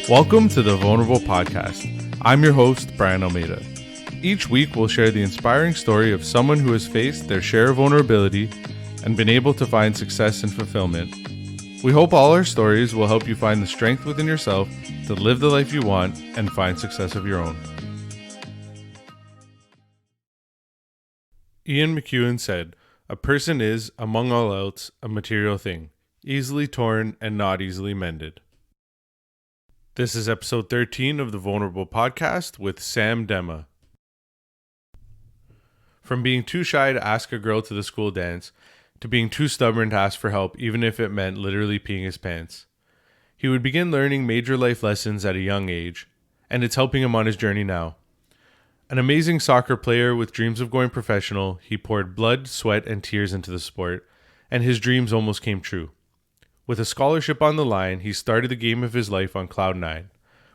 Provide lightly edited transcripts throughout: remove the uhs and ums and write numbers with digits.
Welcome to the Vulnerable Podcast. I'm your host, Brian Almeida. Each week, we'll share the inspiring story of someone who has faced their share of vulnerability and been able to find success and fulfillment. We hope all our stories will help you find the strength within yourself to live the life you want and find success of your own. Ian McEwan said, "A person is, among all else, a material thing, easily torn and not easily mended." This is episode 13 of the Vulnerable Podcast with Sam Demma. From being too shy to ask a girl to the school dance, to being too stubborn to ask for help even if it meant literally peeing his pants. He would begin learning major life lessons at a young age, and it's helping him on his journey now. An amazing soccer player with dreams of going professional, he poured blood, sweat, and tears into the sport, and his dreams almost came true. With a scholarship on the line, he started the game of his life on cloud nine.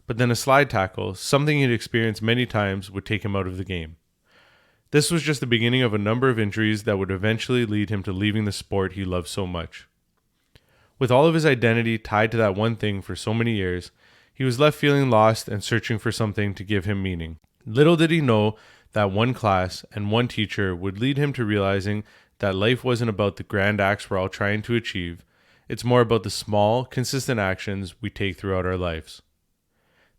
But then a slide tackle, something he'd experienced many times, would take him out of the game. This was just the beginning of a number of injuries that would eventually lead him to leaving the sport he loved so much. With all of his identity tied to that one thing for so many years, he was left feeling lost and searching for something to give him meaning. Little did he know that one class and one teacher would lead him to realizing that life wasn't about the grand acts we're all trying to achieve. It's more about the small, consistent actions we take throughout our lives.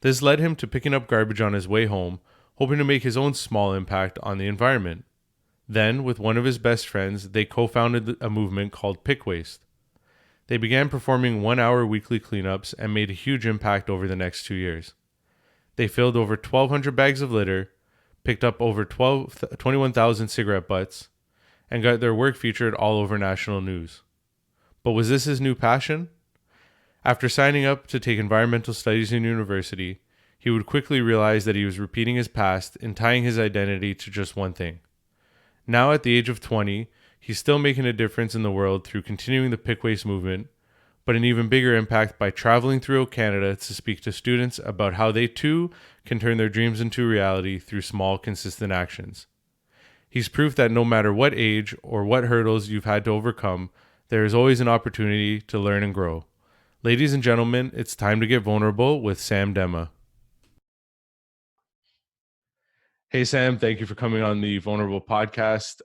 This led him to picking up garbage on his way home, hoping to make his own small impact on the environment. Then, with one of his best friends, they co-founded a movement called PickWaste. They began performing 1-hour weekly cleanups and made a huge impact over the next 2 years. They filled over 1,200 bags of litter, picked up over 21,000 cigarette butts, and got their work featured all over national news. But was this his new passion? After signing up to take environmental studies in university, he would quickly realize that he was repeating his past and tying his identity to just one thing. Now at the age of 20, he's still making a difference in the world through continuing the PickWaste movement, but an even bigger impact by traveling throughout Canada to speak to students about how they too can turn their dreams into reality through small, consistent actions. He's proof that no matter what age or what hurdles you've had to overcome, there is always an opportunity to learn and grow. Ladies and gentlemen, it's time to get vulnerable with Sam Demma. Hey, Sam, thank you for coming on the Vulnerable Podcast.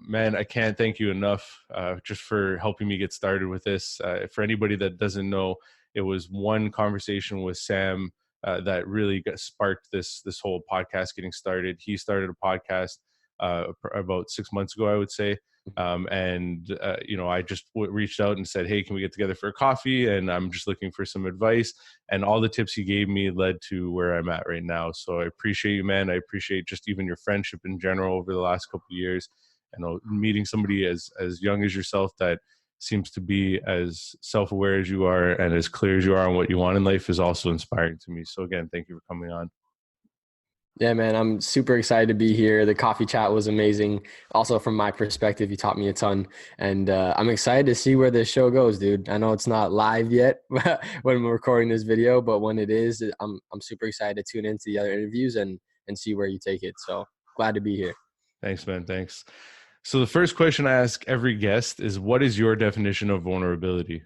Man, I can't thank you enough just for helping me get started with this. For anybody that doesn't know, it was one conversation with Sam that really sparked this whole podcast getting started. He started a podcast about 6 months ago, I would say. I just reached out and said, "Hey, can we get together for a coffee?" And I'm just looking for some advice. And all the tips he gave me led to where I'm at right now. So I appreciate you, man. I appreciate just even your friendship in general over the last couple of years. And meeting somebody as young as yourself that seems to be as self-aware as you are and as clear as you are on what you want in life is also inspiring to me. So again, thank you for coming on. Yeah, man, I'm super excited to be here. The coffee chat was amazing. Also, from my perspective, you taught me a ton. And I'm excited to see where this show goes, dude. I know it's not live yet when we're recording this video, but when it is, I'm super excited to tune into the other interviews and see where you take it. So glad to be here. Thanks, man. Thanks. So the first question I ask every guest is, what is your definition of vulnerability?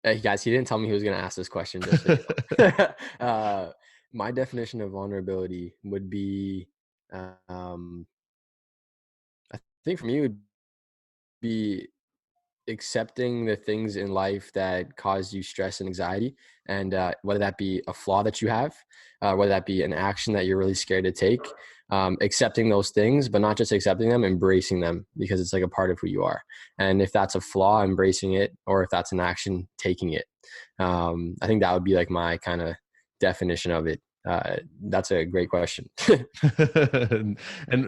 Hey guys, he didn't tell me he was going to ask this question. Just so my definition of vulnerability would be, I think for me, would be accepting the things in life that cause you stress and anxiety, and whether that be a flaw that you have, whether that be an action that you're really scared to take, accepting those things, but not just accepting them, embracing them, because it's like a part of who you are. And if that's a flaw, embracing it, or if that's an action, taking it. I think that would be like my kind of definition of it. That's a great question. And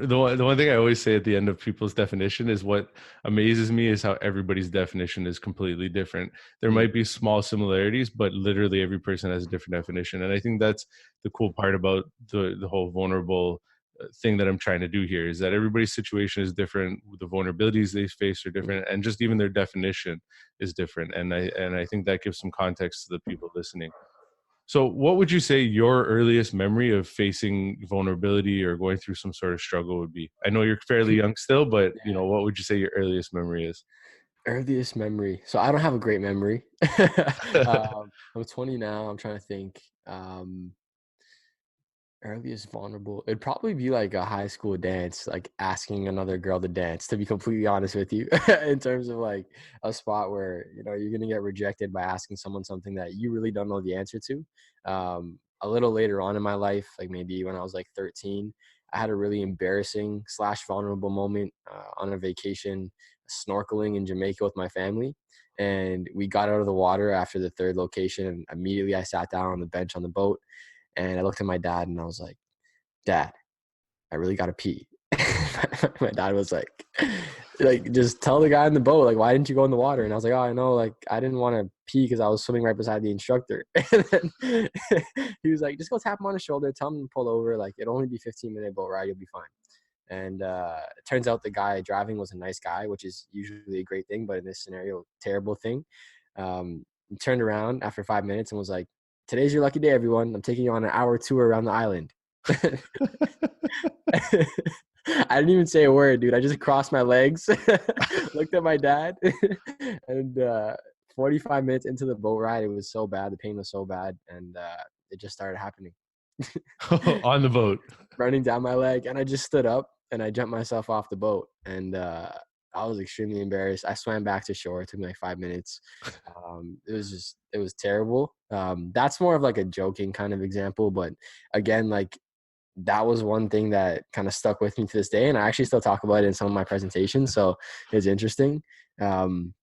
the one thing I always say at the end of people's definition is, what amazes me is how everybody's definition is completely different. There might be small similarities, but literally every person has a different definition. And I think that's the cool part about the whole vulnerable thing that I'm trying to do here, is that everybody's situation is different. The vulnerabilities they face are different, and just even their definition is different. And I think that gives some context to the people listening. So what would you say your earliest memory of facing vulnerability or going through some sort of struggle would be? I know you're fairly young still, but what would you say your earliest memory is? Earliest memory. So I don't have a great memory. I'm 20 now. I'm trying to think. Earliest vulnerable. It'd probably be like a high school dance, like asking another girl to dance, to be completely honest with you, in terms of like a spot where, you're going to get rejected by asking someone something that you really don't know the answer to. A little later on in my life, like maybe when I was like 13, I had a really embarrassing slash vulnerable moment on a vacation, snorkeling in Jamaica with my family. And we got out of the water after the third location, and immediately I sat down on the bench on the boat, and I looked at my dad and I was like, "Dad, I really gotta pee." My dad was like, just tell the guy in the boat, like, why didn't you go in the water? And I was like, oh, I know, like, I didn't want to pee because I was swimming right beside the instructor. And then he was like, just go tap him on the shoulder, tell him to pull over. Like, it'll only be 15-minute boat ride, you'll be fine. And it turns out the guy driving was a nice guy, which is usually a great thing, but in this scenario, terrible thing. He turned around after 5 minutes and was like, "Today's your lucky day, everyone. I'm taking you on an hour tour around the island." I didn't even say a word, dude. I just crossed my legs, looked at my dad, and 45 minutes into the boat ride, it was so bad. The pain was so bad, and it just started happening. On the boat. Running down my leg, and I just stood up and I jumped myself off the boat, and I was extremely embarrassed. I swam back to shore. It took me like 5 minutes. It was terrible. That's more of like a joking kind of example, but again, like that was one thing that kind of stuck with me to this day, and I actually still talk about it in some of my presentations. So it's interesting. I'm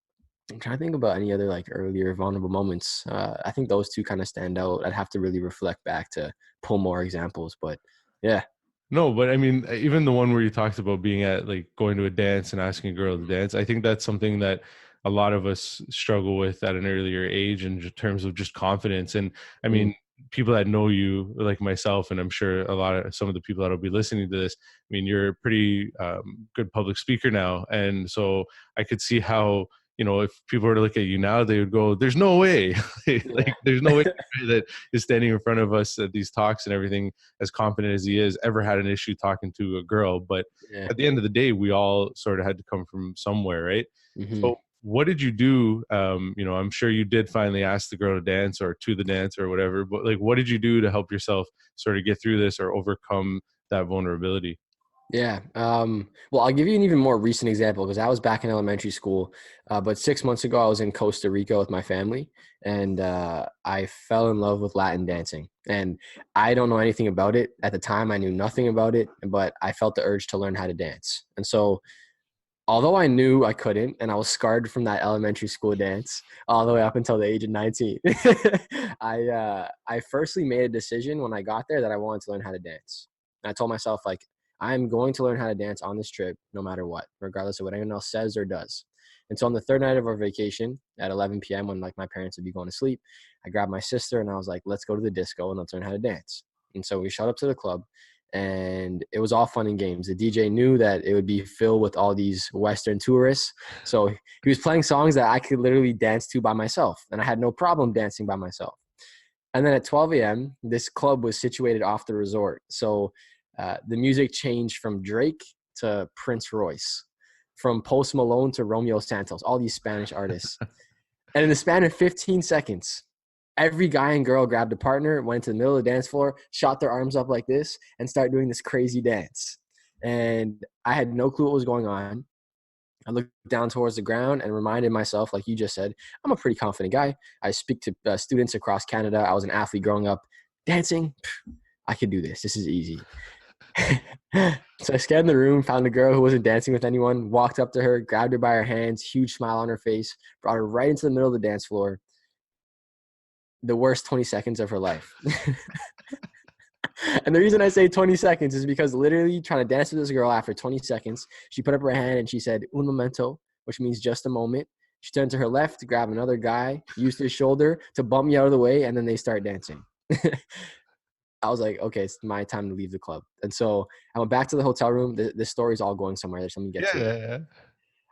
trying to think about any other like earlier vulnerable moments. I think those two kind of stand out. I'd have to really reflect back to pull more examples, but yeah. No, but I mean, even the one where you talked about being at like going to a dance and asking a girl to dance, I think that's something that a lot of us struggle with at an earlier age in terms of just confidence. And I Mm, mean, people that know you, like myself, and I'm sure a lot of some of the people that will be listening to this, I mean, you're a pretty good public speaker now. And so I could see how, if people were to look at you now, they would go, there's no way, yeah. like, there's no way that is standing in front of us at these talks and everything, as confident as he is, ever had an issue talking to a girl. But Yeah. at the end of the day, we all sort of had to come from somewhere, right? Hmm. So what did you do? I'm sure you did finally ask the girl to dance or to the dance or whatever, but like, what did you do to help yourself sort of get through this or overcome that vulnerability? Yeah. Well, I'll give you an even more recent example because I was back in elementary school. But 6 months ago, I was in Costa Rica with my family, and I fell in love with Latin dancing. And I don't know anything about it. At the time, I knew nothing about it, but I felt the urge to learn how to dance. And so, although I knew I couldn't, and I was scarred from that elementary school dance all the way up until the age of 19, I firstly made a decision when I got there that I wanted to learn how to dance. And I told myself, like, I'm going to learn how to dance on this trip no matter what, regardless of what anyone else says or does. And so on the third night of our vacation at 11 p.m., when like my parents would be going to sleep, I grabbed my sister and I was like, let's go to the disco and let's learn how to dance. And so we showed up to the club, and it was all fun and games. The DJ knew that it would be filled with all these Western tourists. So he was playing songs that I could literally dance to by myself, and I had no problem dancing by myself. And then at 12 a.m., this club was situated off the resort. So the music changed from Drake to Prince Royce, from Post Malone to Romeo Santos, all these Spanish artists. And in the span of 15 seconds, every guy and girl grabbed a partner, went to the middle of the dance floor, shot their arms up like this, and started doing this crazy dance. And I had no clue what was going on. I looked down towards the ground and reminded myself, like you just said, I'm a pretty confident guy. I speak to students across Canada. I was an athlete growing up. Dancing, I could do this. This is easy. So I scanned the room, found a girl who wasn't dancing with anyone, walked up to her, grabbed her by her hands, huge smile on her face, brought her right into the middle of the dance floor. The worst 20 seconds of her life. And the reason I say 20 seconds is because literally trying to dance with this girl, after 20 seconds, she put up her hand and she said, un momento, which means just a moment. She turned to her left to grab another guy, used his shoulder to bump me out of the way, and then they start dancing. I was like, okay, it's my time to leave the club. And so I went back to the hotel room. This story's all going somewhere. Let me get Yeah, to it. yeah, yeah.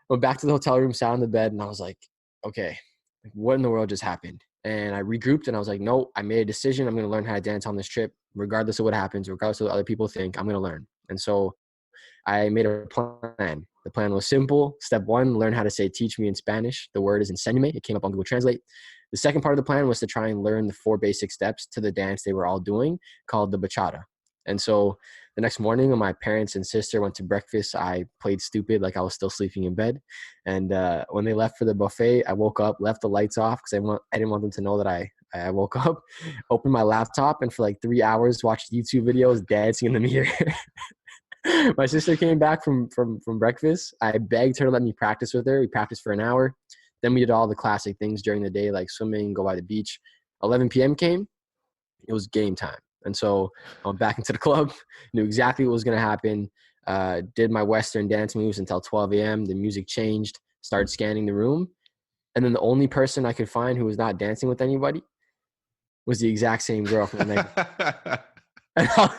Went back to the hotel room, sat on the bed, and I was like, okay, what in the world just happened? And I regrouped and I was like, no, I made a decision. I'm going to learn how to dance on this trip, regardless of what happens, regardless of what other people think. I'm going to learn. And so I made a plan. The plan was simple. Step one, learn how to say teach me in Spanish. The word is enséñame. It came up on Google Translate. The second part of the plan was to try and learn the 4 basic steps to the dance they were all doing called the bachata. And so the next morning when my parents and sister went to breakfast, I played stupid like I was still sleeping in bed. And when they left for the buffet, I woke up, left the lights off because I didn't want them to know that I woke up, opened my laptop, and for like 3 hours watched YouTube videos dancing in the mirror. My sister came back from breakfast. I begged her to let me practice with her. We practiced for an hour. Then we did all the classic things during the day, like swimming, go by the beach. 11 p.m. came. It was game time. And so I went back into the club, knew exactly what was going to happen, did my Western dance moves until 12 a.m. The music changed, started scanning the room. And then the only person I could find who was not dancing with anybody was the exact same girl from the night before.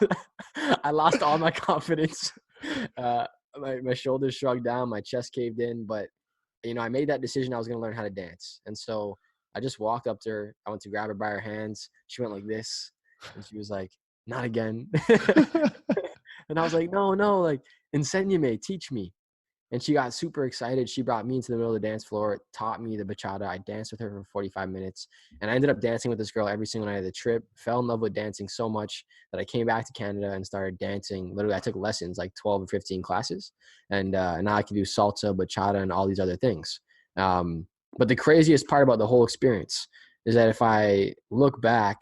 I lost all my confidence. My shoulders shrugged down, my chest caved in, but I made that decision I was going to learn how to dance. And so I just walked up to her. I went to grab her by her hands. She went like this, and she was like, "Not again." And I was like, "No, like, enséñame, teach me." And she got super excited. She brought me into the middle of the dance floor, taught me the bachata. I danced with her for 45 minutes. And I ended up dancing with this girl every single night of the trip. Fell in love with dancing so much that I came back to Canada and started dancing. Literally, I took lessons, like 12 or 15 classes. And now I can do salsa, bachata, and all these other things. But the craziest part about the whole experience is that if I look back,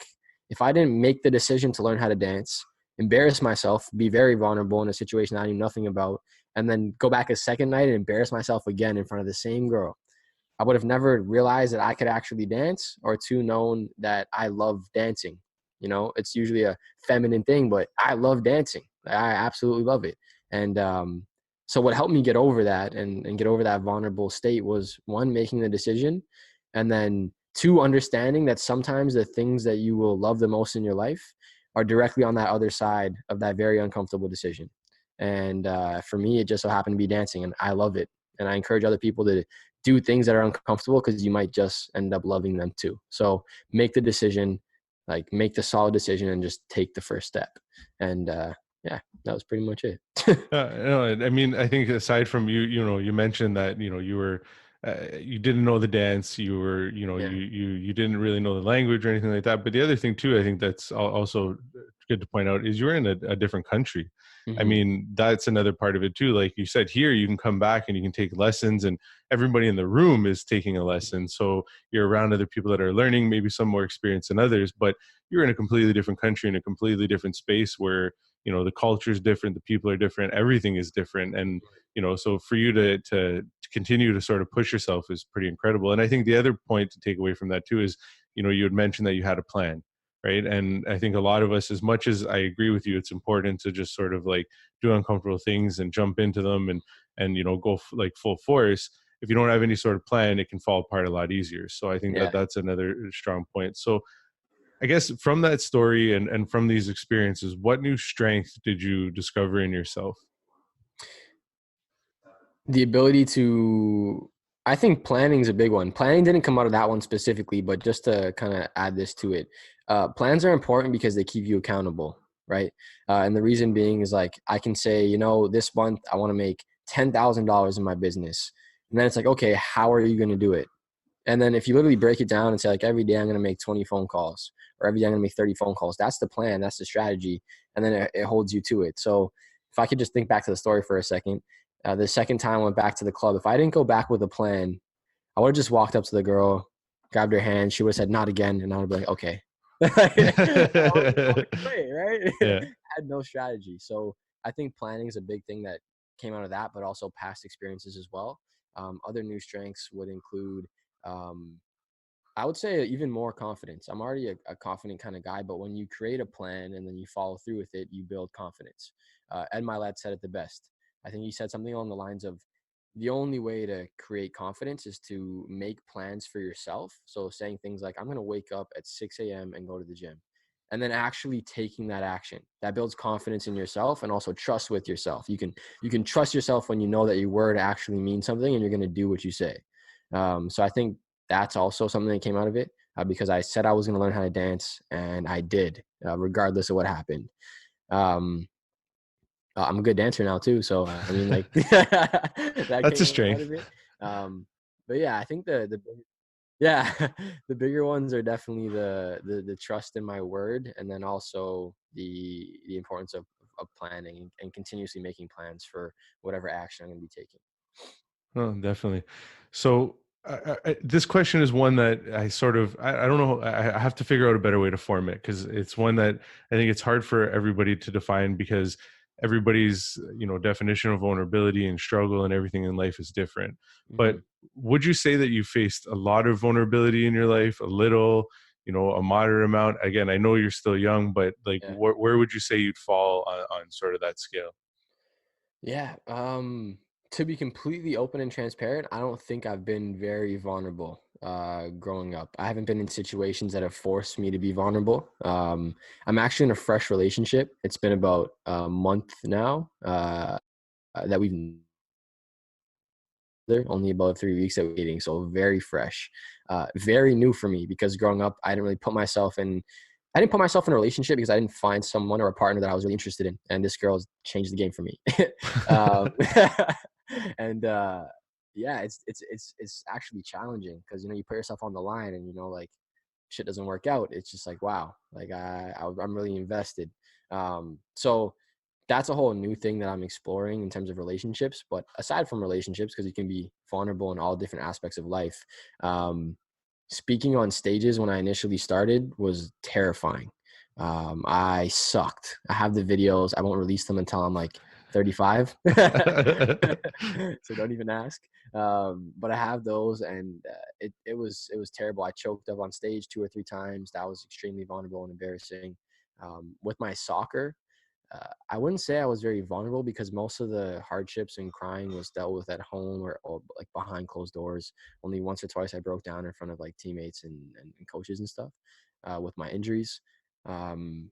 if I didn't make the decision to learn how to dance, embarrass myself, be very vulnerable in a situation I knew nothing about, and then go back a second night and embarrass myself again in front of the same girl, I would have never realized that I could actually dance, or known that I love dancing. It's usually a feminine thing, but I love dancing. I absolutely love it. And so what helped me get over that and get over that vulnerable state was, one, making the decision, and then two, understanding that sometimes the things that you will love the most in your life are directly on that other side of that very uncomfortable decision. And for me, it just so happened to be dancing, and I love it. And I encourage other people to do things that are uncomfortable, because you might just end up loving them too. So make the decision, like make the solid decision, and just take the first step. And yeah, that was pretty much it. No, I mean, I think aside from you mentioned that, you were, you didn't know the dance, you were, Yeah. you didn't really know the language or anything like that. But the other thing too, I think that's also good to point out, is you're in a different country. I Mm-hmm. mean, that's another part of it too. Like you said, here you can come back and you can take lessons, and everybody in the room is taking a lesson. So you're around other people that are learning, maybe some more experienced than others, but you're in a completely different country, in a completely different space where, the culture is different, the people are different, everything is different. And so for you to continue to sort of push yourself is pretty incredible. And I think the other point to take away from that too is, you had mentioned that you had a plan, right? And I think a lot of us, as much as I agree with you, it's important to just sort of like do uncomfortable things and jump into them, and go like full force. If you don't have any sort of plan, it can fall apart a lot easier. So I think that Yeah. that's another strong point. So I guess from that story and from these experiences, what new strength did you discover in yourself? The ability to, I think planning is a big one. Planning didn't come out of that one specifically, but just to kind of add this to it, plans are important because they keep you accountable, right? And the reason being is, like, I can say, this month I want to make $10,000 in my business. And then it's like, okay, how are you going to do it? And then if you literally break it down and say, like, every day I'm going to make 20 phone calls, or every day I'm going to make 30 phone calls, that's the plan, that's the strategy. And then it holds you to it. So if I could just think back to the story for a second, the second time I went back to the club, if I didn't go back with a plan, I would have just walked up to the girl, grabbed her hand. She would have said, "Not again." And I would be like, okay. I walked away, right? I Yeah. had no strategy. So I think planning is a big thing that came out of that, but also past experiences as well. Other new strengths would include, um, I would say, even more confidence. I'm already a confident kind of guy, but when you create a plan and then you follow through with it, you build confidence. Ed Milet said it the best. I think he said something along the lines of, the only way to create confidence is to make plans for yourself. So saying things like, I'm going to wake up at 6 a.m. and go to the gym. And then actually taking that action. That builds confidence in yourself, and also trust with yourself. You can trust yourself when you know that your word actually means something and you're going to do what you say. So I think that's also something that came out of it, because I said I was going to learn how to dance, and I did, regardless of what happened. Um, I'm a good dancer now too. So I mean, like that That's a came out strength. of it. Um, but yeah, I think yeah, the bigger ones are definitely the trust in my word, and then also the importance of planning and continuously making plans for whatever action I'm going to be taking. Oh, definitely. So this question is one that I don't know. I have to figure out a better way to form it because it's one that I think it's hard for everybody to define because everybody's definition of vulnerability and struggle and everything in life is different. But Hmm. would you say that you faced a lot of vulnerability in your life, a little, a moderate amount? Again, I know you're still young, but like, Yeah. where would you say you'd fall on sort of that scale? Yeah. To be completely open and transparent, I don't think I've been very vulnerable growing up. I haven't been in situations that have forced me to be vulnerable. I'm actually in a fresh relationship. It's been about a month now that we've only about 3 weeks that we're dating, so very fresh, very new for me because growing up, I didn't really put myself in. I didn't put myself in a relationship because I didn't find someone or a partner that I was really interested in, and this girl has changed the game for me. um, and yeah, it's actually challenging because you put yourself on the line, and like shit doesn't work out. It's just like wow, like I'm really invested. So that's a whole new thing that I'm exploring in terms of relationships. But aside from relationships, because you can be vulnerable in all different aspects of life, um, speaking on stages when I initially started was terrifying. I sucked. I have the videos. I won't release them until I'm like 35. So don't even ask. But I have those, and it was terrible. I choked up on stage 2 or 3 times. That was extremely vulnerable and embarrassing. With my soccer, I wouldn't say I was very vulnerable because most of the hardships and crying was dealt with at home or like behind closed doors. Only once or twice I broke down in front of like teammates and coaches and stuff with my injuries. Um,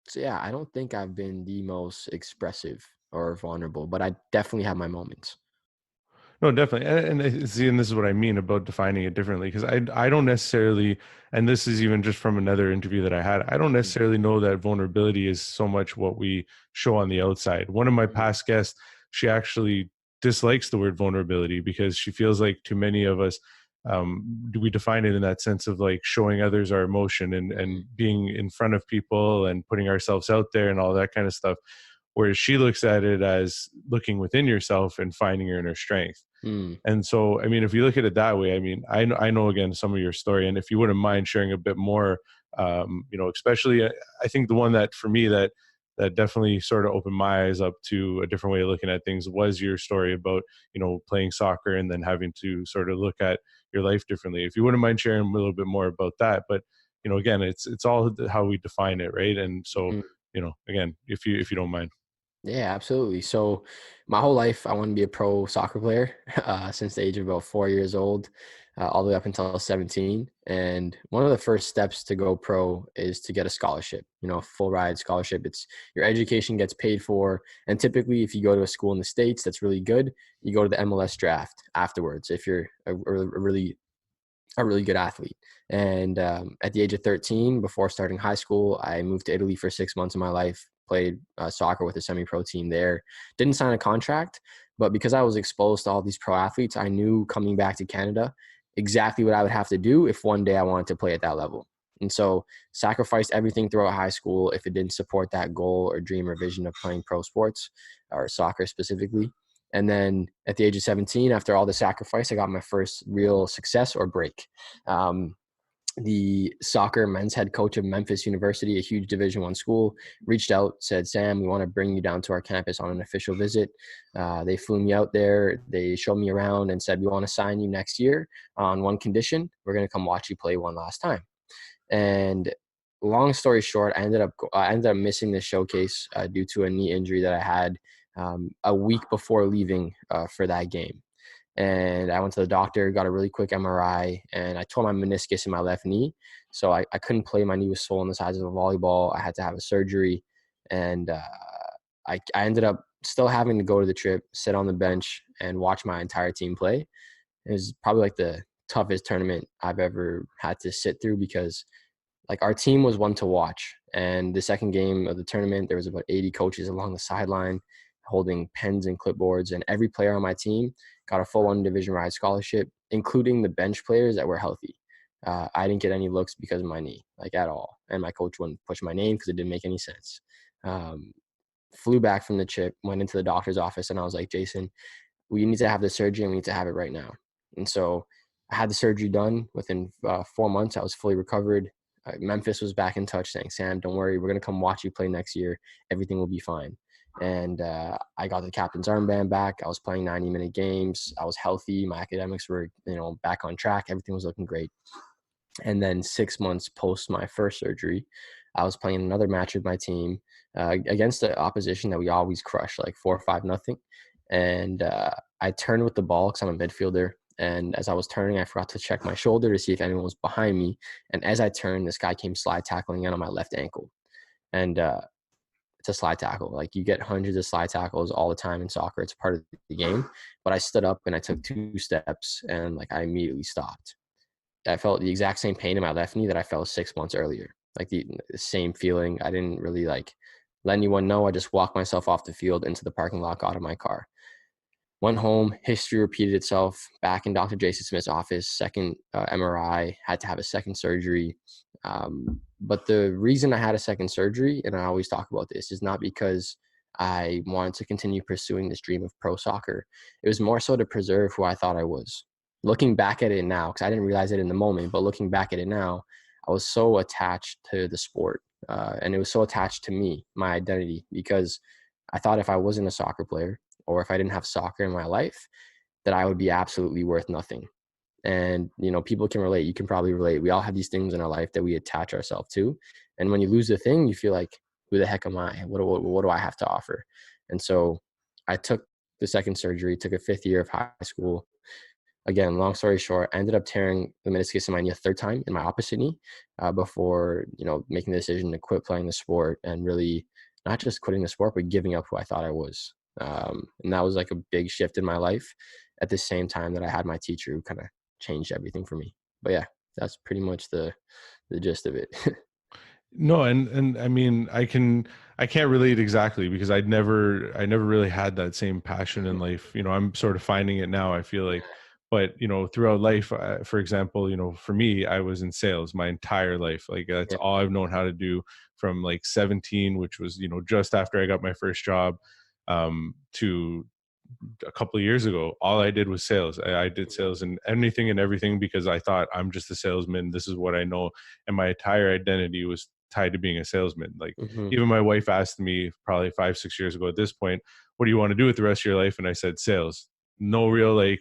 so yeah, I don't think I've been the most expressive or vulnerable, but I definitely have my moments. No, definitely. And this is what I mean about defining it differently because I don't necessarily, and this is even just from another interview that I had, I don't Mm, necessarily know that vulnerability is so much what we show on the outside. One of my mm, past guests, she actually dislikes the word vulnerability because she feels like too many of us, do we define it in that sense of like showing others our emotion and mm, being in front of people and putting ourselves out there and all that kind of stuff. Whereas she looks at it as looking within yourself and finding your inner strength. mm, And so, I mean, if you look at it that way, I mean, I know again some of your story, and if you wouldn't mind sharing a bit more, especially I think the one that for me that definitely sort of opened my eyes up to a different way of looking at things was your story about playing soccer and then having to sort of look at your life differently. If you wouldn't mind sharing a little bit more about that, but again, it's all how we define it, right? And so, mm. again, if you don't mind. Yeah, absolutely. So, my whole life, I wanted to be a pro soccer player since the age of about 4 years old, all the way up until 17. And one of the first steps to go pro is to get a scholarship, a full ride scholarship. It's your education gets paid for. And typically, if you go to a school in the States that's really good, you go to the MLS draft afterwards if you're a really good athlete. And at the age of 13, before starting high school, I moved to Italy for 6 months of my life, played soccer with a semi pro team there. Didn't sign a contract, but because I was exposed to all these pro athletes, I knew coming back to Canada exactly what I would have to do if one day I wanted to play at that level. And so sacrificed everything throughout high school if it didn't support that goal or dream or vision of playing pro sports or soccer specifically. And then at the age of 17, after all the sacrifice, I got my first real success or break. Um, the soccer men's head coach of Memphis University, a huge Division I school, reached out, said, "Sam, we want to bring you down to our campus on an official visit." They flew me out there. They showed me around and said, "We want to sign you next year on one condition. We're going to come watch you play one last time." And long story short, I ended up missing the showcase due to a knee injury that I had a week before leaving for that game. And I went to the doctor, got a really quick MRI, and I tore my meniscus in my left knee. So I couldn't play. My knee was swollen the size of a volleyball. I had to have a surgery. And I ended up still having to go to the trip, sit on the bench, and watch my entire team play. It was probably like the toughest tournament I've ever had to sit through because like our team was one to watch. And the second game of the tournament, there was about 80 coaches along the sideline. holding pens and clipboards, and every player on my team got a full on division ride scholarship, including the bench players that were healthy. I didn't get any looks because of my knee, like at all. And my coach wouldn't push my name because it didn't make any sense. Um, Flew back from the trip, went into the doctor's office, and I was like, Jason, we need to have the surgery and we need to have it right now. And so I had the surgery done within 4 months. I was fully recovered. Memphis was back in touch saying, Sam, don't worry. We're going to come watch you play next year. Everything will be fine. And I got the captain's armband back. I was playing 90-minute games. I was healthy. My academics were, back on track. Everything was looking great. And then 6 months post my first surgery, I was playing another match with my team against the opposition that we always crush, like 4-5-0. And I turned with the ball because I'm a midfielder. And as I was turning, I forgot to check my shoulder to see if anyone was behind me. And as I turned, this guy came slide tackling in on my left ankle. And it's a slide tackle. Like, you get hundreds of slide tackles all the time in soccer. It's part of the game. But I stood up and I took 2 steps and like I immediately stopped. I felt the exact same pain in my left knee that I felt 6 months earlier. Like the same feeling. I didn't really like let anyone know. I just walked myself off the field into the parking lot, got in my car. Went home, history repeated itself, back in Dr. Jason Smith's office, second MRI, had to have a second surgery. But the reason I had a second surgery, and I always talk about this, is not because I wanted to continue pursuing this dream of pro soccer. It was more so to preserve who I thought I was. Looking back at it now, because I didn't realize it in the moment, but looking back at it now, I was so attached to the sport. And it was so attached to me, my identity, because I thought if I wasn't a soccer player, or if I didn't have soccer in my life, that I would be absolutely worth nothing. And, people can relate. You can probably relate. We all have these things in our life that we attach ourselves to. And when you lose the thing, you feel like, who the heck am I? What do I have to offer? And so I took the second surgery, took a fifth year of high school. Again, long story short, I ended up tearing the meniscus in my knee a third time in my opposite knee before, making the decision to quit playing the sport and really not just quitting the sport, but giving up who I thought I was. And that was like a big shift in my life at the same time that I had my teacher who kind of changed everything for me. But yeah, that's pretty much the gist of it. No, and I mean, I can't relate exactly because I never really had that same passion in life. I'm sort of finding it now, I feel like. But throughout life, for example, for me, I was in sales my entire life. Like, that's Yeah. all I've known how to do from like 17, which was just after I got my first job, to a couple of years ago. All I did was sales. I did sales and anything and everything because I thought, I'm just a salesman. This is what I know. And my entire identity was tied to being a salesman. Like, Mm-hmm. even my wife asked me probably 5-6 years ago at this point, what do you want to do with the rest of your life? And I said, sales. No real, like,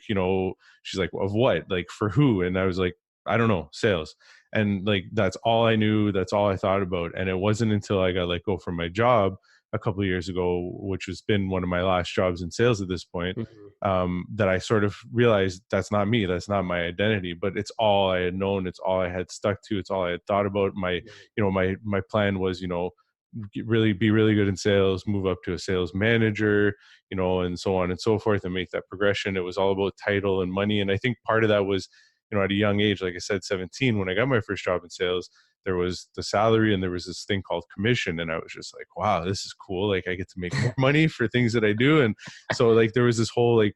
she's like, of what? Like, for who? And I was like, I don't know, sales. And like, that's all I knew. That's all I thought about. And it wasn't until I got let go from my job a couple of years ago, which has been one of my last jobs in sales at this point, Mm-hmm. that I sort of realized that's not me. That's not my identity, but it's all I had known. It's all I had stuck to. It's all I had thought about. My plan was, really be really good in sales, move up to a sales manager, and so on and so forth, and make that progression. It was all about title and money. And I think part of that was, at a young age, like I said, 17, when I got my first job in sales, there was the salary and there was this thing called commission. And I was just like, wow, this is cool. Like, I get to make more money for things that I do. And so like, there was this whole, like,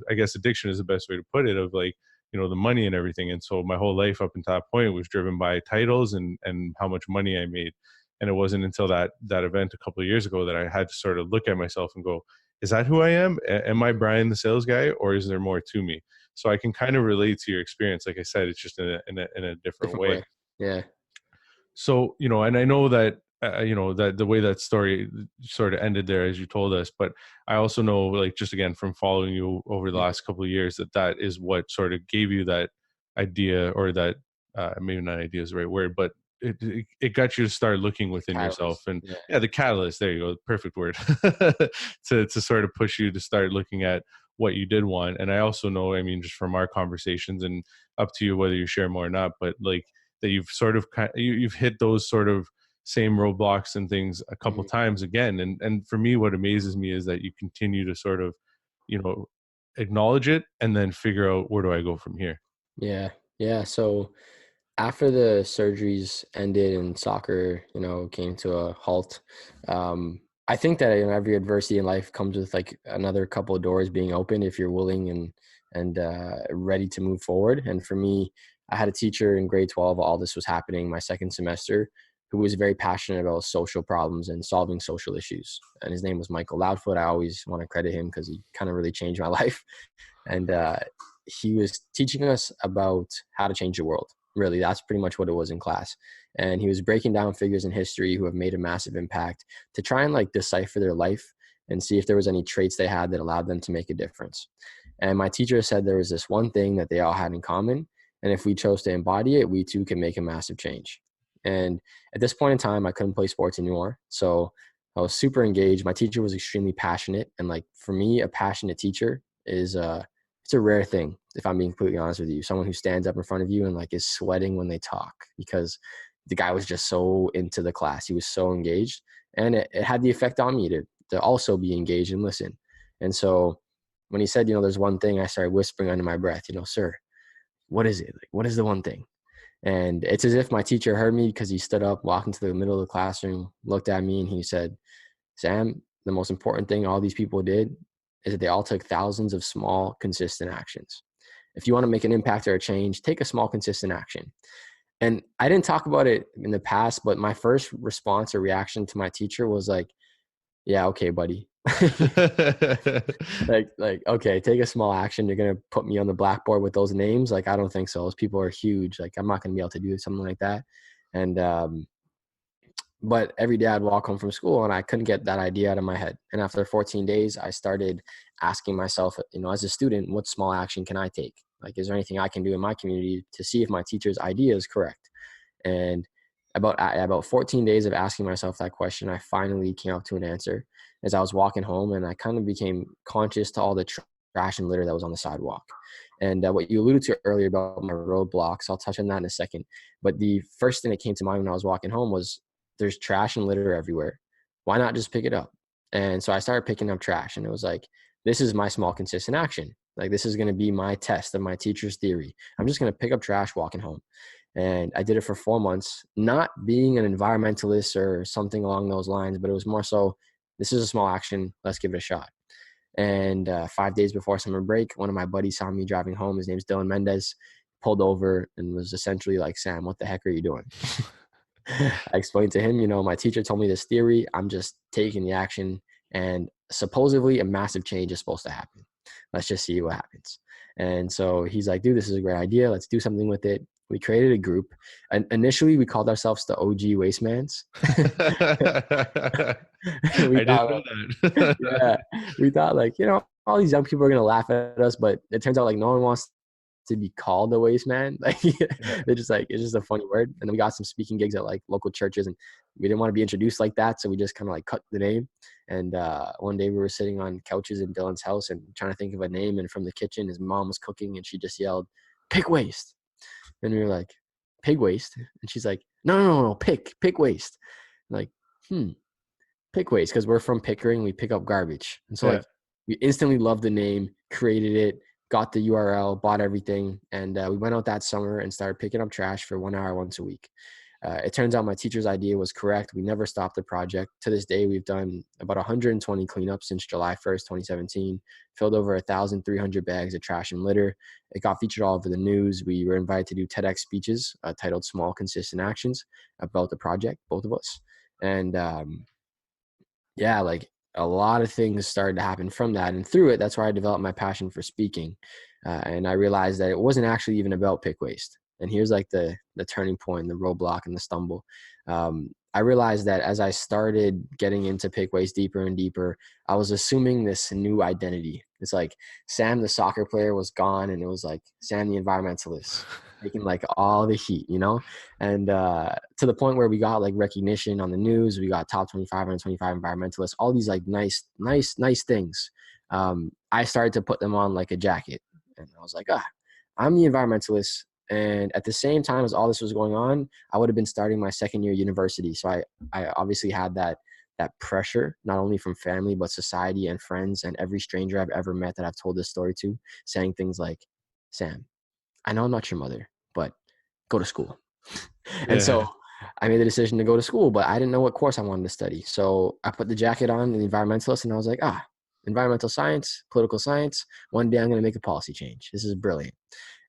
I guess addiction is the best way to put it, of like, the money and everything. And so my whole life up until that point was driven by titles and how much money I made. And it wasn't until that event a couple of years ago that I had to sort of look at myself and go, is that who I am? Am I Brian, the sales guy, or is there more to me? So I can kind of relate to your experience. Like I said, it's just in a different Different way. way. Yeah. So, and I know that, that the way that story sort of ended there, as you told us, but I also know, like, just again, from following you over the Mhm. last couple of years, that is what sort of gave you that idea, or that, maybe not idea is the right word, but it got you to start looking within yourself. Catalyst. And Yeah. yeah, the catalyst, there you go, perfect word, to sort of push you to start looking at what you did want. And I also know, I mean, just from our conversations, and up to you whether you share more or not, but like, that you've sort of you've hit those sort of same roadblocks and things a couple Mhm. times again. And for me, what amazes me is that you continue to sort of, you know acknowledge it and then figure out, where do I go from here? Yeah. Yeah. So after the surgeries ended and soccer, came to a halt, I think that, you know, every adversity in life comes with like another couple of doors being open if you're willing and ready to move forward. And for me, I had a teacher in grade 12. All this was happening my second semester, who was very passionate about social problems and solving social issues. And his name was Michael Loudfoot. I always want to credit him because he kind of really changed my life. And he was teaching us about how to change the world. Really, that's pretty much what it was in class. And he was breaking down figures in history who have made a massive impact to try and like decipher their life and see if there was any traits they had that allowed them to make a difference. And my teacher said there was this one thing that they all had in common. And if we chose to embody it, we too can make a massive change. And at this point in time, I couldn't play sports anymore. So I was super engaged. My teacher was extremely passionate. And like for me, a passionate teacher is it's a rare thing, if I'm being completely honest with you. Someone who stands up in front of you and like is sweating when they talk, because the guy was just so into the class. He was so engaged, and it had the effect on me to also be engaged and listen. And so when he said, you know, there's one thing, I started whispering under my breath, you know, sir, what is it? Like, what is the one thing? And it's as if my teacher heard me, because he stood up, walked into the middle of the classroom, looked at me, and he said, Sam, the most important thing all these people did is that they all took thousands of small, consistent actions. If you want to make an impact or a change, take a small, consistent action. And I didn't talk about it in the past, but my first response or reaction to my teacher was like, yeah, okay, buddy. like, okay, take a small action. You're going to put me on the blackboard with those names? Like, I don't think so. Those people are huge. Like, I'm not going to be able to do something like that. And, but every day I'd walk home from school and I couldn't get that idea out of my head. And after 14 days, I started asking myself, you know, as a student, what small action can I take? Like, is there anything I can do in my community to see if my teacher's idea is correct? And about 14 days of asking myself that question, I finally came up to an answer as I was walking home, and I kind of became conscious to all the trash and litter that was on the sidewalk. And what you alluded to earlier about my roadblocks, I'll touch on that in a second. But the first thing that came to mind when I was walking home was, there's trash and litter everywhere. Why not just pick it up? And so I started picking up trash, and it was like, this is my small, consistent action. Like, this is going to be my test of my teacher's theory. I'm just going to pick up trash walking home. And I did it for 4 months, not being an environmentalist or something along those lines, but it was more so, this is a small action. Let's give it a shot. And 5 days before summer break, one of my buddies saw me driving home. His name's Dylan Mendez. Pulled over and was essentially like, Sam, what the heck are you doing? I explained to him, you know, my teacher told me this theory. I'm just taking the action, and supposedly a massive change is supposed to happen. Let's just see what happens. And so he's like, dude, this is a great idea. Let's do something with it. We created a group. And initially, we called ourselves the OG Wastemans. I we didn't thought, know like, that. yeah, we thought like, you know, all these young people are gonna laugh at us, but it turns out like no one wants to be called the waste man. Like, Yeah. they're just like, it's just a funny word. And then we got some speaking gigs at like local churches, and we didn't want to be introduced like that, so we just kind of like cut the name. And one day we were sitting on couches in Dylan's house and trying to think of a name, and from the kitchen his mom was cooking and she just yelled, pick waste. And we were like, pig waste? And she's like, no, pick waste. Like, pick waste, because we're from Pickering, we pick up garbage. And so Yeah. like, we instantly loved the name, created it, got the URL, bought everything, and we went out that summer and started picking up trash for 1 hour once a week. It turns out my teacher's idea was correct. We never stopped the project. To this day, we've done about 120 cleanups since July 1st, 2017, filled over 1,300 bags of trash and litter. It got featured all over the news. We were invited to do TEDx speeches titled Small Consistent Actions about the project, both of us. And yeah, like a lot of things started to happen from that. And through it, that's where I developed my passion for speaking. And I realized that it wasn't actually even about pick waste. And here's like the turning point, the roadblock and the stumble. I realized that as I started getting into pick waste deeper and deeper, I was assuming this new identity. It's like Sam, the soccer player, was gone, and it was like Sam, the environmentalist, taking like all the heat, you know? And to the point where we got like recognition on the news. We got top 25 and 25 environmentalists, all these like nice things. I started to put them on like a jacket, and I was like, I'm the environmentalist. And at the same time as all this was going on, I would have been starting my second year university. So I obviously had that pressure, not only from family, but society and friends and every stranger I've ever met that I've told this story to, saying things like, Sam, I know I'm not your mother, but go to school. And so Yeah. I made the decision to go to school, but I didn't know what course I wanted to study. So I put the jacket on, the environmentalist, and I was like, environmental science, political science. One day I'm going to make a policy change. This is brilliant.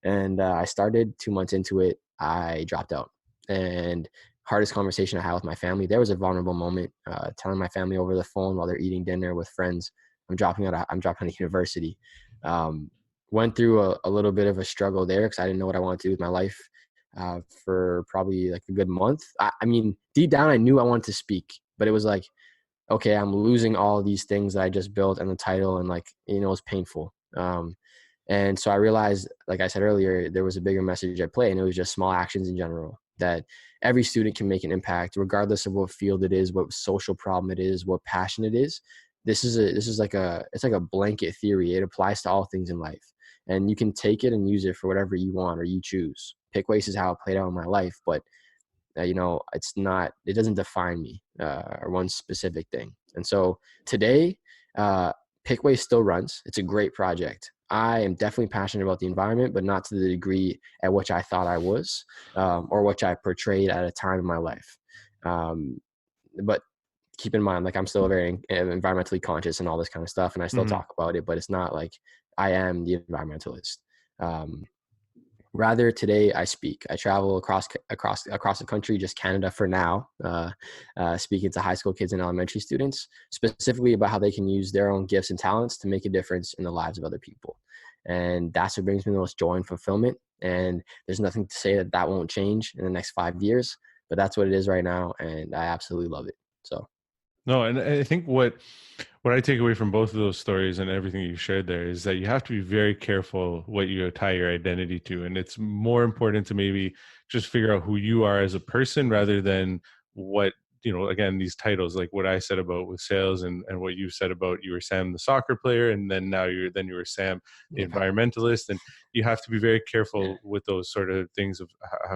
And I started 2 months into it. I dropped out. And hardest conversation I had with my family, there was a vulnerable moment, telling my family over the phone while they're eating dinner with friends, I'm dropping out of university. Um, Went through a little bit of a struggle there because I didn't know what I wanted to do with my life for probably like a good month. I mean, deep down, I knew I wanted to speak, but it was like, okay, I'm losing all these things that I just built and the title, and like, it was painful. And so I realized, like I said earlier, there was a bigger message at play, and it was just small actions in general, that every student can make an impact, regardless of what field it is, what social problem it is, what passion it is. This is like it's like a blanket theory. It applies to all things in life, and you can take it and use it for whatever you want or you choose. PickWaste is how it played out in my life, but it doesn't define me or one specific thing. And so today, PickWaste still runs. It's a great project. I am definitely passionate about the environment, but not to the degree at which I thought I was, or which I portrayed at a time in my life. But keep in mind, like, I'm still very environmentally conscious and all this kind of stuff, and I still Hmm. talk about it, but it's not like I am the environmentalist. Um, Rather, today I speak. I travel across the country, just Canada for now, speaking to high school kids and elementary students, specifically about how they can use their own gifts and talents to make a difference in the lives of other people. And that's what brings me the most joy and fulfillment. And there's nothing to say that that won't change in the next 5 years, but that's what it is right now, and I absolutely love it. So, No, and I think what I take away from both of those stories and everything you shared there is that you have to be very careful what you tie your identity to, and it's more important to maybe just figure out who you are as a person rather than what, again, these titles, like what I said about with sales, and what you said about you were Sam the soccer player, and then you were Sam the environmentalist. And you have to be very careful with those sort of things of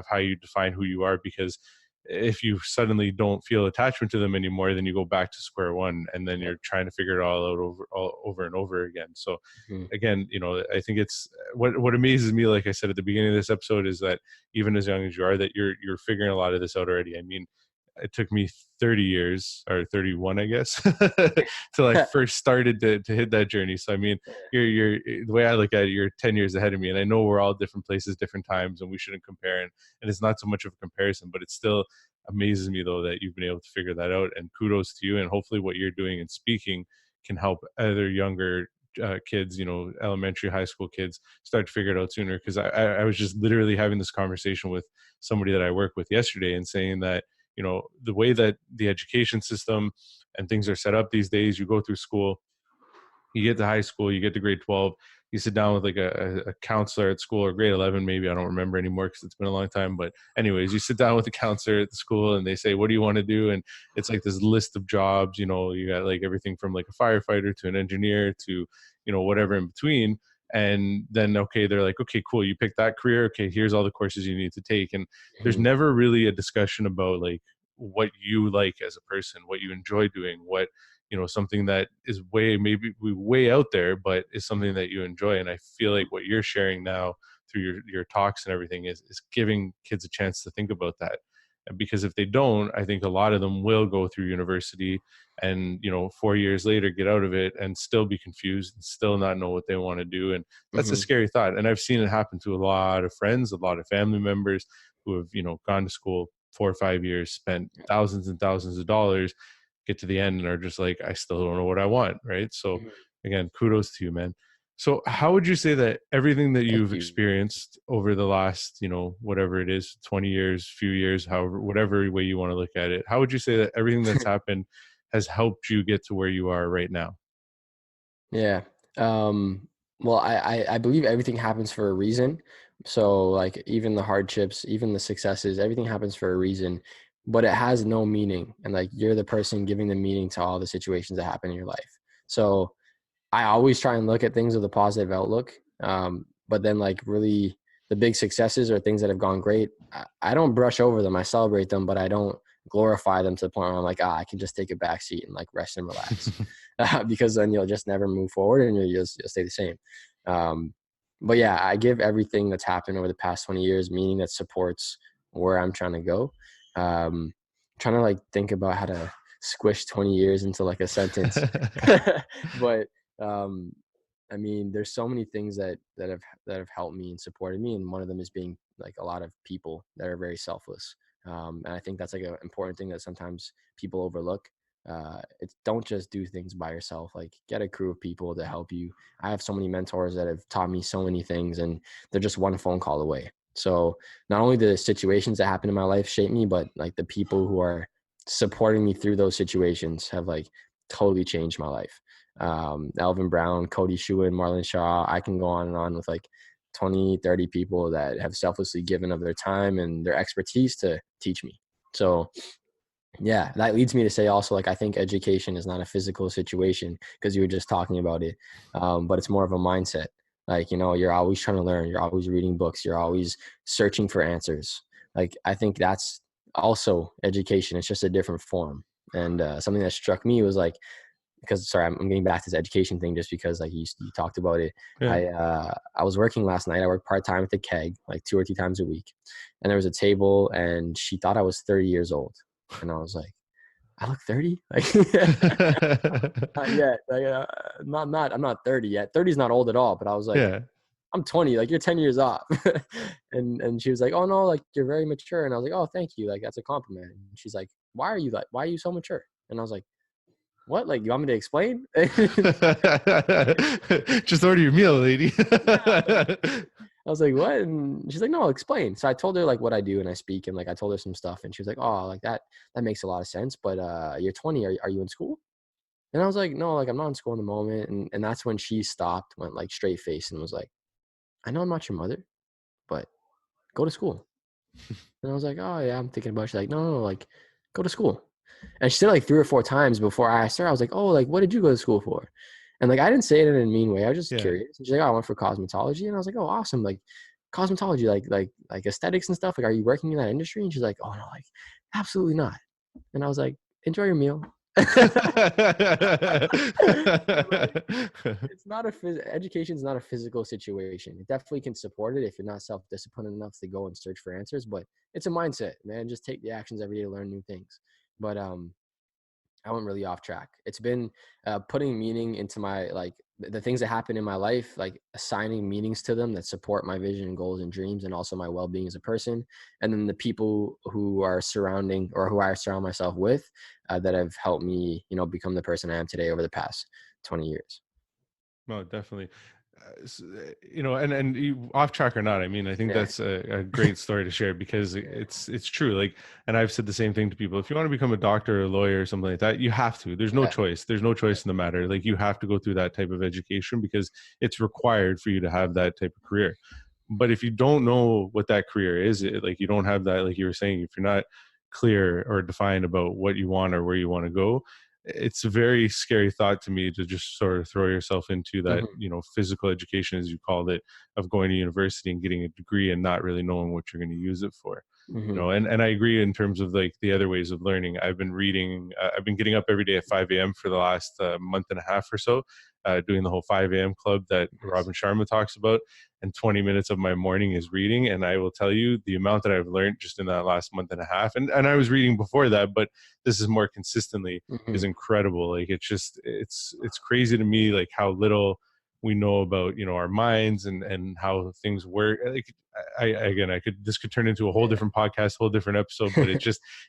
how you define who you are, because if you suddenly don't feel attachment to them anymore, then you go back to square one, and then yep. you're trying to figure it all out all over and over again. So Mhm. again, I think it's what amazes me, like I said at the beginning of this episode, is that even as young as you are, that you're figuring a lot of this out already. I mean, it took me 30 years, or 31, I guess, till I first started to hit that journey. So I mean, you're the way I look at it, you're 10 years ahead of me, and I know we're all different places, different times, and we shouldn't compare. And it's not so much of a comparison, but it still amazes me though that you've been able to figure that out. And kudos to you. And hopefully, what you're doing in speaking can help other younger kids, elementary, high school kids, start to figure it out sooner. Because I was just literally having this conversation with somebody that I work with yesterday, and saying that, the way that the education system and things are set up these days, you go through school, you get to high school, you get to grade 12, you sit down with like a counselor at school, or grade 11, maybe, I don't remember anymore because it's been a long time. But anyways, you sit down with the counselor at the school, and they say, what do you want to do? And it's like this list of jobs, you got like everything from like a firefighter to an engineer to, whatever in between. And then, okay, they're like, okay, cool, you picked that career. Okay, here's all the courses you need to take. And there's Mhm. never really a discussion about like what you like as a person, what you enjoy doing, what, something that is maybe way out there, but is something that you enjoy. And I feel like what you're sharing now through your talks and everything is giving kids a chance to think about that. And because if they don't, I think a lot of them will go through university and, 4 years later get out of it and still be confused and still not know what they want to do. And that's a Mhm. scary thought. And I've seen it happen to a lot of friends, a lot of family members who have, gone to school 4 or 5 years, spent thousands and thousands of dollars, get to the end and are just like, I still don't know what I want. Right. So Mhm. again, kudos to you, man. So how would you say that everything that Thank you've you. experienced over the last, whatever it is, 20 years, few years, however, whatever way you want to look at it, how would you say that everything that's happened has helped you get to where you are right now? Yeah. Well, I believe everything happens for a reason. So, like, even the hardships, even the successes, everything happens for a reason, but it has no meaning. And like, you're the person giving the meaning to all the situations that happen in your life. So I always try and look at things with a positive outlook. But then, like, really, the big successes or things that have gone great, I don't brush over them. I celebrate them, but I don't glorify them to the point where I'm like, I can just take a back seat and like rest and relax, because then you'll just never move forward and you'll stay the same. Um, but yeah, I give everything that's happened over the past 20 years meaning that supports where I'm trying to go. Trying to like think about how to squish 20 years into like a sentence. But um, I mean, there's so many things that have helped me and supported me, and one of them is being like a lot of people that are very selfless. And I think that's like an important thing that sometimes people overlook. It's don't just do things by yourself. Like get a crew of people to help you. I have so many mentors that have taught me so many things, and they're just one phone call away. So not only the situations that happen in my life shape me, but like the people who are supporting me through those situations have like totally changed my life. Alvin Brown, Cody Schuin, Marlon Shaw, I can go on and on with like 20, 30 people that have selflessly given of their time and their expertise to teach me. So yeah, that leads me to say also, like, I think education is not a physical situation because you were just talking about it, but it's more of a mindset. Like, you're always trying to learn, you're always reading books, you're always searching for answers. Like, I think that's also education. It's just a different form. And something that struck me was like, because sorry, I'm getting back to this education thing just because like you talked about it. Yeah. I was working last night. I worked part-time at the keg, like 2 or 3 times a week. And there was a table and she thought I was 30 years old. And I was like, I look 30? Like, not yet. Like, I'm not 30 yet. 30 is not old at all. But I was like, Yeah. I'm 20. Like, you're 10 years off. And she was like, oh no, like you're very mature. And I was like, oh, thank you. Like, that's a compliment. And she's like, why are you so mature? And I was like, what? Like, you want me to explain? Just order your meal, lady. Yeah. I was like, what? And she's like, no, explain. So I told her like what I do and I speak, and like I told her some stuff, and she was like, oh, like that makes a lot of sense. But you're 20. Are you in school? And I was like, no, like I'm not in school in the moment. And that's when she stopped, went like straight face, and was like, I know I'm not your mother, but go to school. And I was like, oh yeah, I'm thinking about it. She's like, no, like go to school. And she said it like 3 or 4 times before I asked her. I was like, oh, like what did you go to school for? And like I didn't say it in a mean way. I was just Yeah. curious. And she's like, oh, I went for cosmetology. And I was like, oh, awesome. Like cosmetology, like aesthetics and stuff. Like, are you working in that industry? And she's like, oh no, like absolutely not. And I was like, enjoy your meal. And like it's not education is not a physical situation. It definitely can support it if you're not self-disciplined enough to go and search for answers, but it's a mindset, man. Just take the actions every day to learn new things. But I went really off track. It's been putting meaning into my like the things that happen in my life, like assigning meanings to them that support my vision and goals and dreams, and also my well-being as a person. And then the people who are surrounding or who I surround myself with that have helped me, become the person I am today over the past 20 years. No, definitely. And you, off track or not, I mean, I think Yeah, that's a great story to share because yeah, it's true. Like, and I've said the same thing to people. If you want to become a doctor or a lawyer or something like that, you have to. There's no yeah. choice. There's no choice in the matter. Like, you have to go through that type of education because it's required for you to have that type of career. But if you don't know what that career is, like you don't have that, like you were saying, if you're not clear or defined about what you want or where you want to go, it's a very scary thought to me to just sort of throw yourself into that, Hmm. physical education, as you called it, of going to university and getting a degree and not really knowing what you're going to use it for. Hmm. And I agree in terms of like the other ways of learning. I've been reading, I've been getting up every day at 5 a.m. for the last month and a half or so, doing the whole 5 a.m. club that Nice. Robin Sharma talks about. And 20 minutes of my morning is reading. And I will tell you the amount that I've learned just in that last month and a half. And I was reading before that, but this is more consistently, is Hmm. incredible. Like it's crazy to me, like how little we know about, our minds and how things work. Like I could, this could turn into a whole Yeah. different podcast, whole different episode, but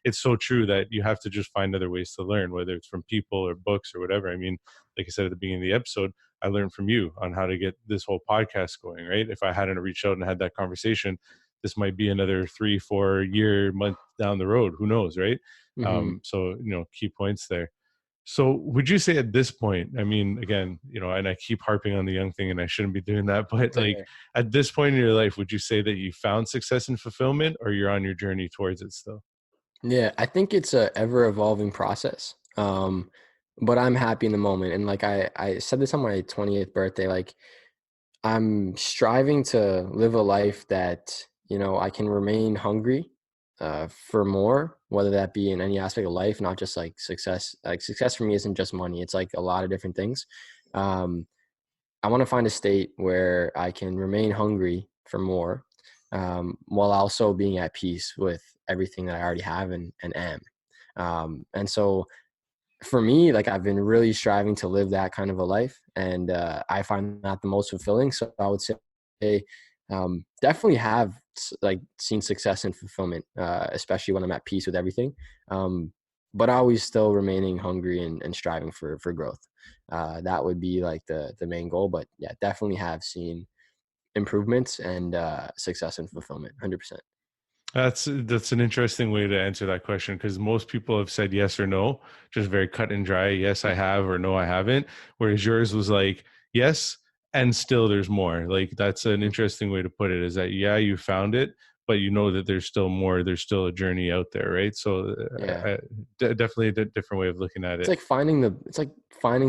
it's so true that you have to just find other ways to learn, whether it's from people or books or whatever. I mean, like I said at the beginning of the episode, I learned from you on how to get this whole podcast going, right? If I hadn't reached out and had that conversation, this might be another 3-4 year month down the road. Who knows, right? Hmm. So, key points there. So would you say at this point, I mean, again, and I keep harping on the young thing and I shouldn't be doing that, but like Yeah. at this point in your life, would you say that you found success and fulfillment or you're on your journey towards it still? Yeah, I think it's a ever evolving process. But I'm happy in the moment. And like I said this on my 28th birthday, like I'm striving to live a life that, I can remain hungry for more, whether that be in any aspect of life, not just like success. Like success for me isn't just money. It's like a lot of different things. Um, I want to find a state where I can remain hungry for more, while also being at peace with everything that I already have and am. And so for me, like I've been really striving to live that kind of a life, and I find that the most fulfilling. So I would say, definitely have like seen success and fulfillment, especially when I'm at peace with everything. Um, but always still remaining hungry and striving for growth. That would be like the main goal. But yeah, definitely have seen improvements and success and fulfillment, 100%. That's an interesting way to answer that question, because most people have said yes or no, just very cut and dry. Yes, I have, or no, I haven't. Whereas yours was like yes, and still there's more. Like that's an Mhm. interesting way to put it. Is that yeah, you found it, but you know that there's still more. There's still a journey out there, right? So Yeah. definitely a different way of looking at It's it. like finding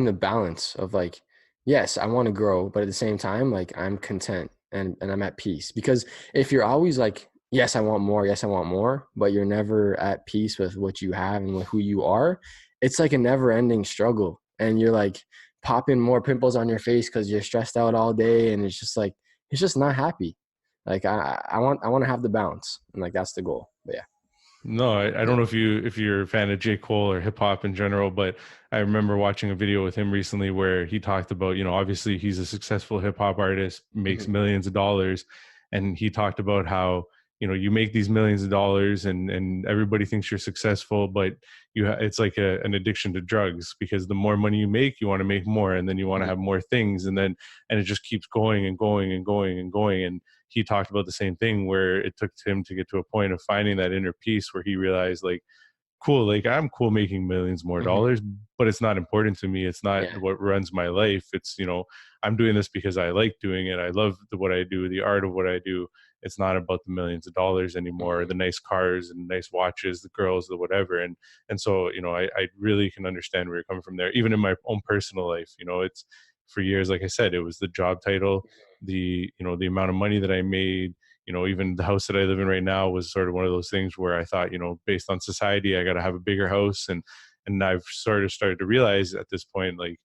the balance of like, yes, I want to grow, but at the same time, like I'm content and I'm at peace. Because if you're always like, yes, I want more, but you're never at peace with what you have and with who you are, it's like a never ending struggle. And you're like popping more pimples on your face because you're stressed out all day, and it's just like it's just not happy. Like I want to have the balance, and like that's the goal. But yeah. No, I don't know if you're a fan of J. Cole or hip hop in general, but I remember watching a video with him recently where he talked about, obviously he's a successful hip hop artist, makes Mhm. millions of dollars, and he talked about how, you make these millions of dollars and everybody thinks you're successful, but it's like an addiction to drugs, because the more money you make, you want to make more, and then you want to Mhm. have more things, and it just keeps going and going and going and going. And he talked about the same thing, where it took him to get to a point of finding that inner peace where he realized, like, cool, like I'm cool making millions more Mhm. dollars, but it's not important to me. It's not Yeah. what runs my life. It's, I'm doing this because I like doing it. I love what I do, the art of what I do. It's not about the millions of dollars anymore, Mhm. the nice cars and nice watches, the girls, the whatever. And so, I really can understand where you're coming from there. Even in my own personal life, it's for years, like I said, it was the job title, the amount of money that I made. Even the house that I live in right now was sort of one of those things where I thought, based on society, I got to have a bigger house. And I've sort of started to realize at this point, like,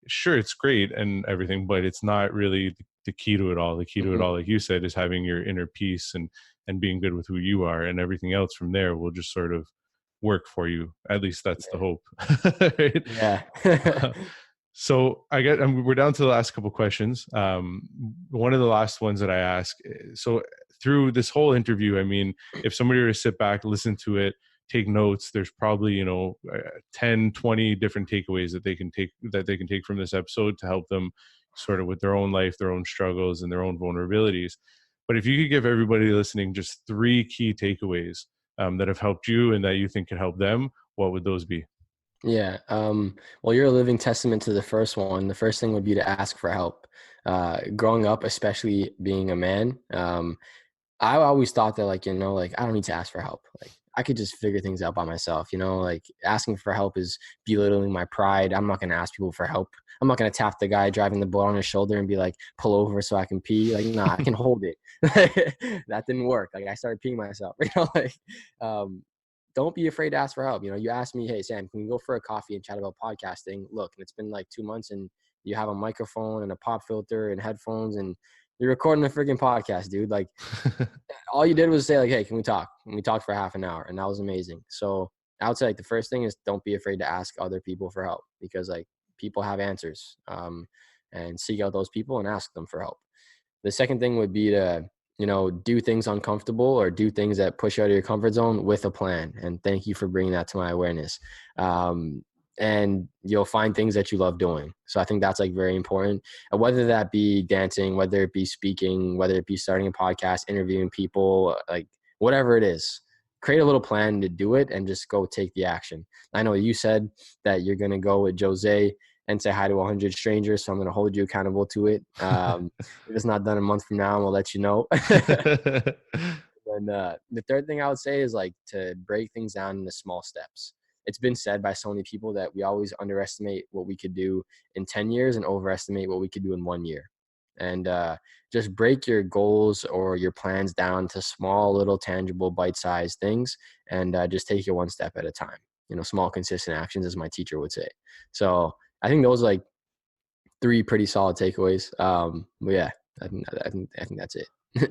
sure, it's great and everything, but it's not really the key to it all. The key to it Mhm. all, like you said, is having your inner peace and being good with who you are, and everything else from there will just sort of work for you. At least that's the hope. Right? Yeah. So we're down to the last couple questions. One of the last ones that I ask. So through this whole interview, I mean, if somebody were to sit back, listen to it, take notes, there's probably 10, 20 different takeaways that they can take from this episode to help them sort of with their own life, their own struggles, and their own vulnerabilities. But if you could give everybody listening just three key takeaways that have helped you and that you think could help them, what would those be? Yeah. Well, you're a living testament to the first one. The first thing would be to ask for help. Growing up, especially being a man, I always thought that, like, like I don't need to ask for help. Like I could just figure things out by myself. Like asking for help is belittling my pride. I'm not going to ask people for help. I'm not going to tap the guy driving the boat on his shoulder and be like, pull over so I can pee. Like, nah, I can hold it. That didn't work. Like I started peeing myself. Like, um, don't be afraid to ask for help. You ask me, hey, Sam, can we go for a coffee and chat about podcasting? Look, and it's been like 2 months and you have a microphone and a pop filter and headphones and you're recording a freaking podcast, dude. Like, all you did was say like, hey, can we talk? And we talked for half an hour, and that was amazing. So I would say like the first thing is don't be afraid to ask other people for help, because like people have answers, and seek out those people and ask them for help. The second thing would be to, do things uncomfortable or do things that push you out of your comfort zone with a plan. And thank you for bringing that to my awareness. Um, and you'll find things that you love doing. So I think that's like very important. And whether that be dancing, whether it be speaking, whether it be starting a podcast, interviewing people, like whatever it is, create a little plan to do it and just go take the action. I know you said that you're going to go with Jose and say hi to 100 strangers. So I'm going to hold you accountable to it. If it's not done a month from now, we'll let you know. And the third thing I would say is like to break things down into small steps. It's been said by so many people that we always underestimate what we could do in 10 years and overestimate what we could do in 1 year. And just break your goals or your plans down to small, little, tangible, bite-sized things, and just take it one step at a time. Small, consistent actions, as my teacher would say. So I think those are like three pretty solid takeaways. But yeah. I think that's it.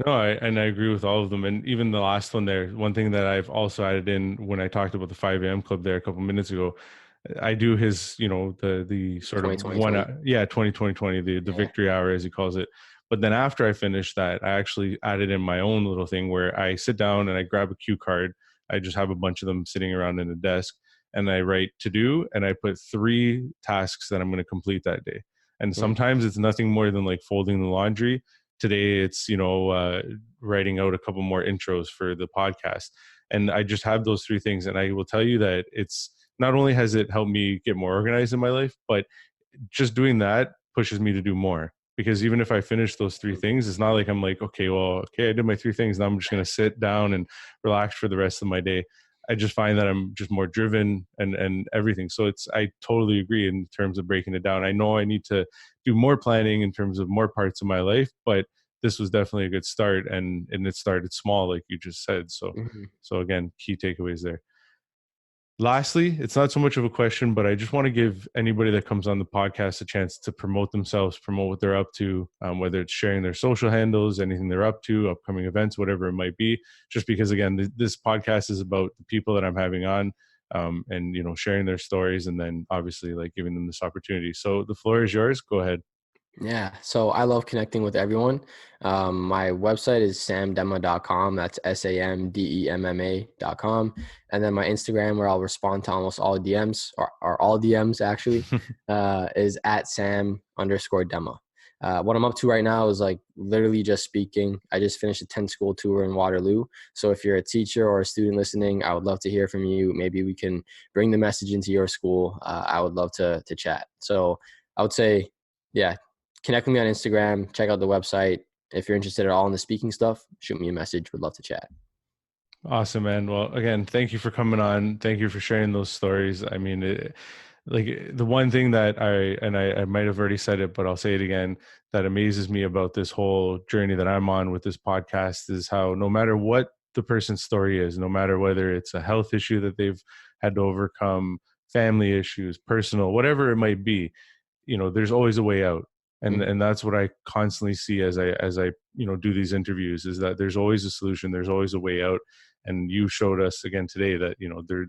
No, I agree with all of them. And even the last one there, one thing that I've also added in when I talked about the 5 a.m. club there a couple minutes ago, I do his, the sort of 20. 20, the Yeah. victory hour, as he calls it. But then after I finish that, I actually added in my own little thing where I sit down and I grab a cue card. I just have a bunch of them sitting around in a desk, and I write to do, and I put 3 tasks that I'm going to complete that day. And Mm, sometimes it's nothing more than like folding the laundry. Today it's writing out a couple more intros for the podcast, and I just have those 3 things. And I will tell you that it's not only has it helped me get more organized in my life, but just doing that pushes me to do more. Because even if I finish those 3 mm, things, it's not like I'm like, okay, I did my 3 things, now I'm just going to sit down and relax for the rest of my day. I just find that I'm just more driven and everything. So I totally agree in terms of breaking it down. I know I need to do more planning in terms of more parts of my life, but this was definitely a good start, and it started small, like you just said. So mhm. so again, key takeaways there. Lastly, it's not so much of a question, but I just want to give anybody that comes on the podcast a chance to promote themselves, promote what they're up to, whether it's sharing their social handles, anything they're up to, upcoming events, whatever it might be. Just because, again, this podcast is about the people that I'm having on, and sharing their stories, and then obviously like giving them this opportunity. So the floor is yours. Go ahead. Yeah, so I love connecting with everyone. My website is samdemma.com. That's SAMDEMMA.com. And then my Instagram, where I'll respond to almost all DMs, or all DMs actually, is at Sam_Demma. What I'm up to right now is like literally just speaking. I just finished a 10 school tour in Waterloo. So if you're a teacher or a student listening, I would love to hear from you. Maybe we can bring the message into your school. I would love to chat. So I would say, yeah, connect with me on Instagram. Check out the website. If you're interested at all in the speaking stuff, shoot me a message. Would love to chat. Awesome, man. Well, again, thank you for coming on. Thank you for sharing those stories. I mean, like the one thing that I might have already said it, but I'll say it again, that amazes me about this whole journey that I'm on with this podcast is how no matter what the person's story is, no matter whether it's a health issue that they've had to overcome, family issues, personal, whatever it might be, there's always a way out. and Mm, and that's what I constantly see as I do these interviews, is that there's always a solution, there's always a way out. And you showed us again today that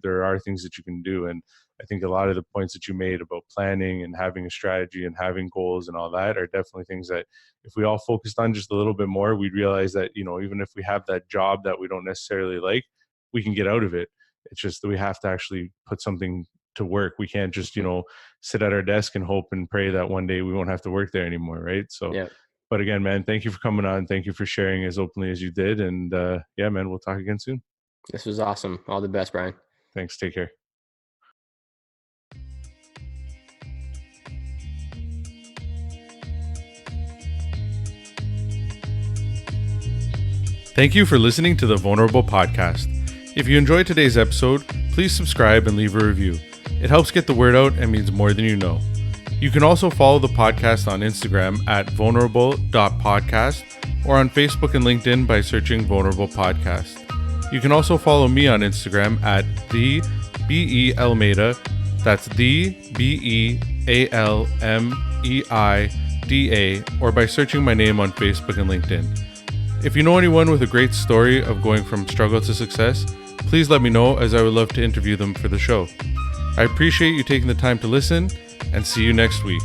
there are things that you can do. And I think a lot of the points that you made about planning and having a strategy and having goals and all that are definitely things that if we all focused on just a little bit more, we'd realize that even if we have that job that we don't necessarily like, we can get out of it. It's just that we have to actually put something to work. We can't just mhm. sit at our desk and hope and pray that one day we won't have to work there anymore, right? So, Yeah, but again, man, thank you for coming on. Thank you for sharing as openly as you did. And yeah, man, we'll talk again soon. this was awesome. All the best, Brian. Thanks. Take care. Thank you for listening to the Vulnerable Podcast. If you enjoyed today's episode, please subscribe and leave a review. It helps get the word out and means more than you know. You can also follow the podcast on Instagram at vulnerable.podcast or on Facebook and LinkedIn by searching Vulnerable Podcast. You can also follow me on Instagram at the BE Almeida. That's the BEALMEIDA, or by searching my name on Facebook and LinkedIn. If you know anyone with a great story of going from struggle to success, please let me know, as I would love to interview them for the show. I appreciate you taking the time to listen, and see you next week.